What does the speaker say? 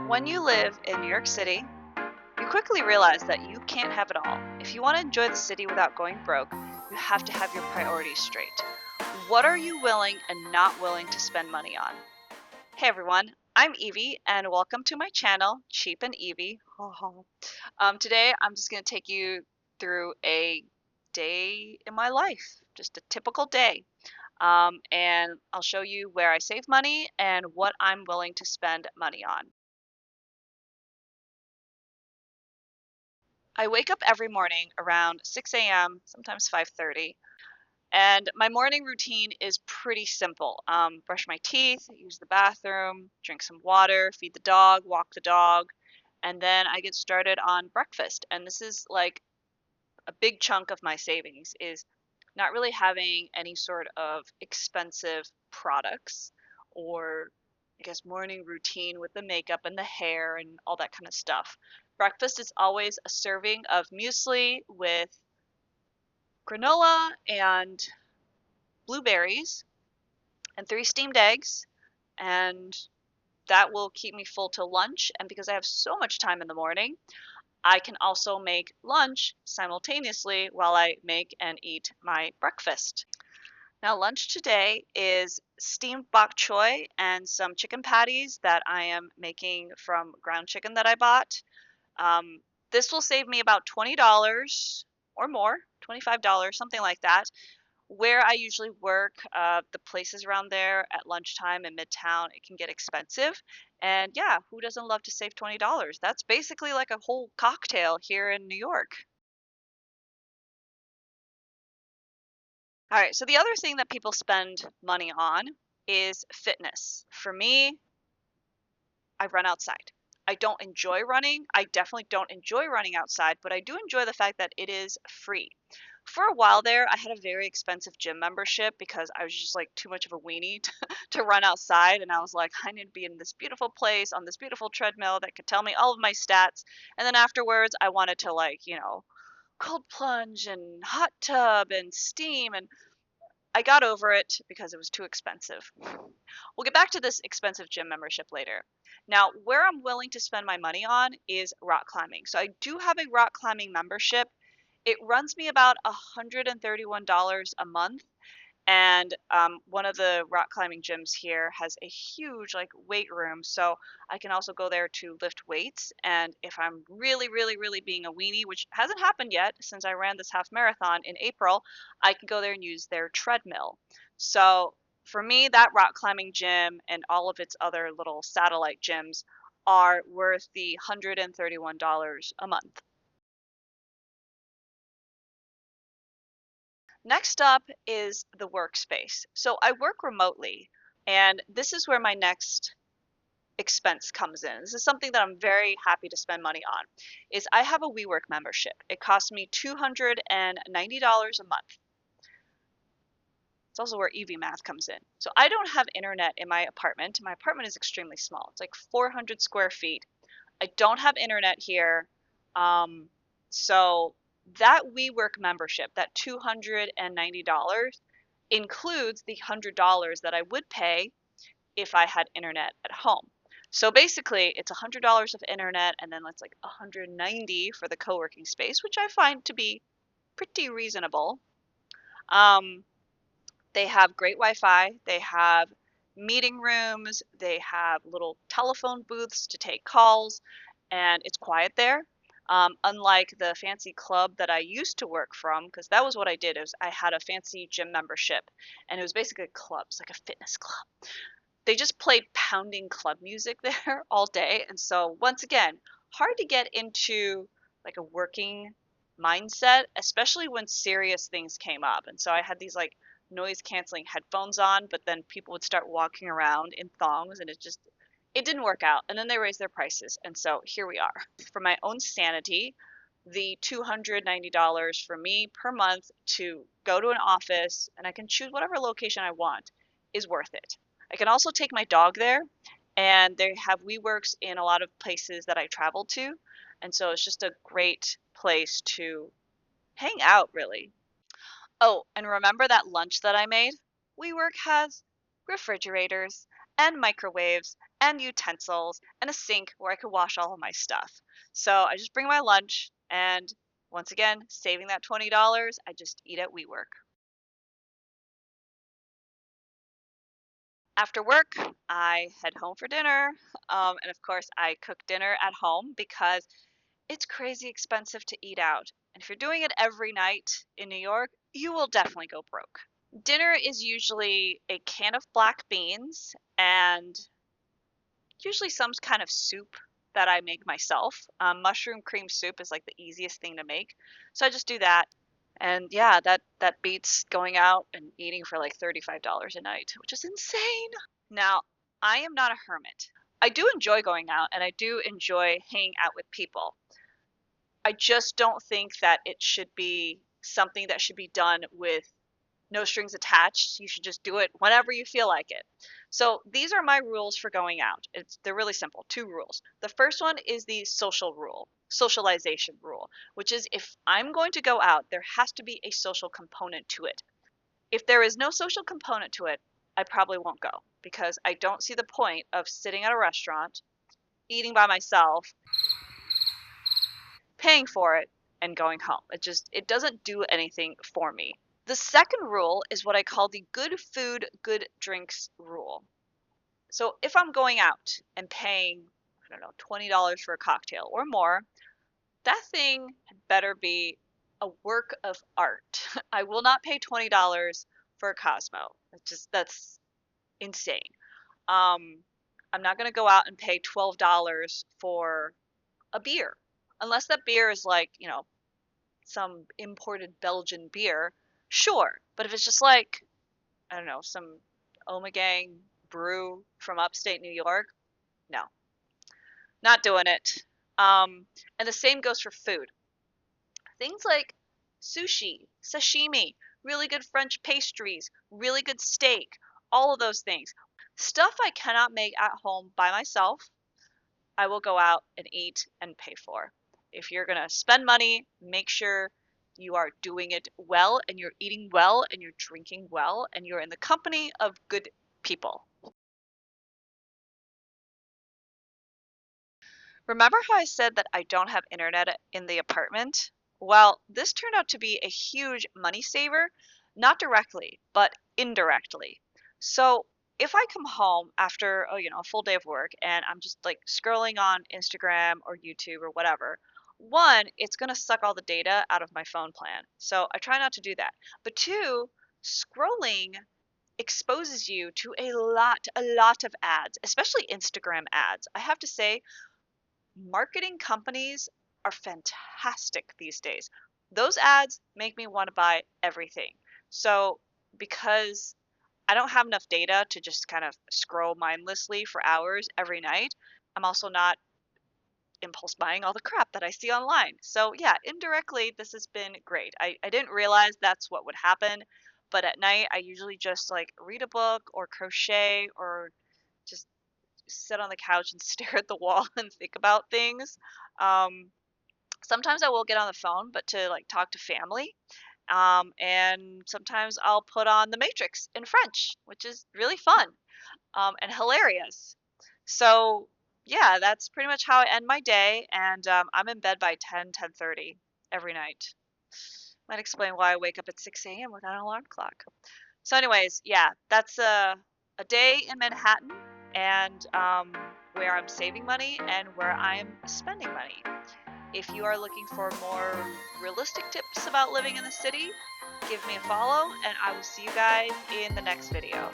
When you live in New York City, you quickly realize that you can't have it all. If you want to enjoy the city without going broke, you have to have your priorities straight. What are you willing and not willing to spend money on? Hey everyone, I'm Evie and welcome to my channel, Cheap and Evie. Today I'm just going to take you through a day in my life, just a typical day. And I'll show you where I save money and what I'm willing to spend money on. I wake up every morning around 6 a.m., sometimes 5:30, and my morning routine is pretty simple. Brush my teeth, use the bathroom, drink some water, feed the dog, walk the dog, and then I get started on breakfast. And this is like a big chunk of my savings is not really having any sort of expensive products or I guess morning routine with the makeup and the hair and all that kind of stuff. Breakfast is always a serving of muesli with granola and blueberries and 3 steamed eggs, and that will keep me full till lunch. And because I have so much time in the morning, I can also make lunch simultaneously while I make and eat my breakfast. Now, lunch today is steamed bok choy and some chicken patties that I am making from ground chicken that I bought. Um, this will save me about $20 or more, $25, something like that. Where I usually work, the places around there at lunchtime in Midtown, it can get expensive. And yeah, who doesn't love to save $20? That's basically like a whole cocktail here in New York. All right, so the other thing that people spend money on is fitness. For me, I run outside. I don't enjoy running. I definitely don't enjoy running outside, but I do enjoy the fact that it is free. For a while there, I had a very expensive gym membership because I was just like too much of a weenie to run outside. And I was like, I need to be in this beautiful place on this beautiful treadmill that could tell me all of my stats. And then afterwards, I wanted to cold plunge and hot tub and steam. And I got over it because it was too expensive. We'll get back to this expensive gym membership later. Now, where I'm willing to spend my money on is rock climbing. So I do have a rock climbing membership. It runs me about $131 a month. And one of the rock climbing gyms here has a huge weight room, so I can also go there to lift weights. And if I'm really, really, really being a weenie, which hasn't happened yet since I ran this half marathon in April, I can go there and use their treadmill. So for me, that rock climbing gym and all of its other little satellite gyms are worth the $131 a month. Next up is the workspace. So I work remotely, and this is where my next expense comes in. This is something that I'm very happy to spend money on. Is I have a WeWork membership. It costs me $290 a month. It's also where EV math comes in. So I don't have internet in my apartment. My apartment is extremely small. It's like 400 square feet. I don't have internet here. Um, so that WeWork membership, that $290, includes the $100 that I would pay if I had internet at home. So basically, it's $100 of internet, and then it's like 190 for the co-working space, which I find to be pretty reasonable. Um, they have great Wi-Fi. They have meeting rooms. They have little telephone booths to take calls, and it's quiet there. Unlike the fancy club that I used to work from, because that was what I did. Is I had a fancy gym membership, and it was basically a club, it's like a fitness club. They just played pounding club music there all day, and so once again, hard to get into like a working mindset, especially when serious things came up. And so I had these noise canceling headphones on, but then people would start walking around in thongs, and it didn't work out. And then they raised their prices, and so here we are. For my own sanity, the $290 for me per month to go to an office, and I can choose whatever location I want, is worth it. I can also take my dog there, and they have WeWorks in a lot of places that I travel to, and so it's just a great place to hang out, really. Oh, and remember that lunch that I made? WeWork has refrigerators and microwaves and utensils and a sink where I could wash all of my stuff. So I just bring my lunch and once again, saving that $20, I just eat at WeWork. After work, I head home for dinner. And of course, I cook dinner at home because it's crazy expensive to eat out. And if you're doing it every night in New York, you will definitely go broke. Dinner is usually a can of black beans and usually some kind of soup that I make myself. Mushroom cream soup is like the easiest thing to make. So I just do that. And yeah, that beats going out and eating for like $35 a night, which is insane. Now, I am not a hermit. I do enjoy going out and I do enjoy hanging out with people. I just don't think that it should be something that should be done with no strings attached. You should just do it whenever you feel like it. So these are my rules for going out. They're really simple. Two rules. The first one is the social rule, socialization rule, which is if I'm going to go out, there has to be a social component to it. If there is no social component to it, I probably won't go because I don't see the point of sitting at a restaurant, eating by myself, paying for it, and going home. It doesn't do anything for me. The second rule is what I call the good food, good drinks rule. So if I'm going out and paying, I don't know, $20 for a cocktail or more, that thing had better be a work of art. I will not pay $20 for a Cosmo. That's insane. Um, I'm not going to go out and pay $12 for a beer. Unless that beer is like, some imported Belgian beer, sure. But if it's just like, I don't know, some Omegang brew from upstate New York, no, not doing it. And the same goes for food. Things like sushi, sashimi, really good French pastries, really good steak, all of those things. Stuff I cannot make at home by myself, I will go out and eat and pay for. If you're going to spend money, make sure you are doing it well and you're eating well and you're drinking well and you're in the company of good people. Remember how I said that I don't have internet in the apartment? Well, this turned out to be a huge money saver, not directly, but indirectly. So, if I come home after, a full day of work and I'm just like scrolling on Instagram or YouTube or whatever, one, it's going to suck all the data out of my phone plan. So, I try not to do that. But two, scrolling exposes you to a lot of ads, especially Instagram ads. I have to say, marketing companies are fantastic these days. Those ads make me want to buy everything. So, because I don't have enough data to just kind of scroll mindlessly for hours every night, I'm also not impulse buying all the crap that I see online. So, yeah, indirectly, this has been great. I didn't realize that's what would happen, but at night, I usually just like read a book or crochet or just sit on the couch and stare at the wall and think about things. Um, Sometimes I will get on the phone, but to like talk to family. And sometimes I'll put on The Matrix in French, which is really fun and hilarious. So yeah, that's pretty much how I end my day, and I'm in bed by 10:30 every night. Might explain why I wake up at 6 a.m. without an alarm clock. So, anyways, yeah, that's a day in Manhattan and where I'm saving money and where I'm spending money. If you are looking for more realistic tips about living in the city, give me a follow and I will see you guys in the next video.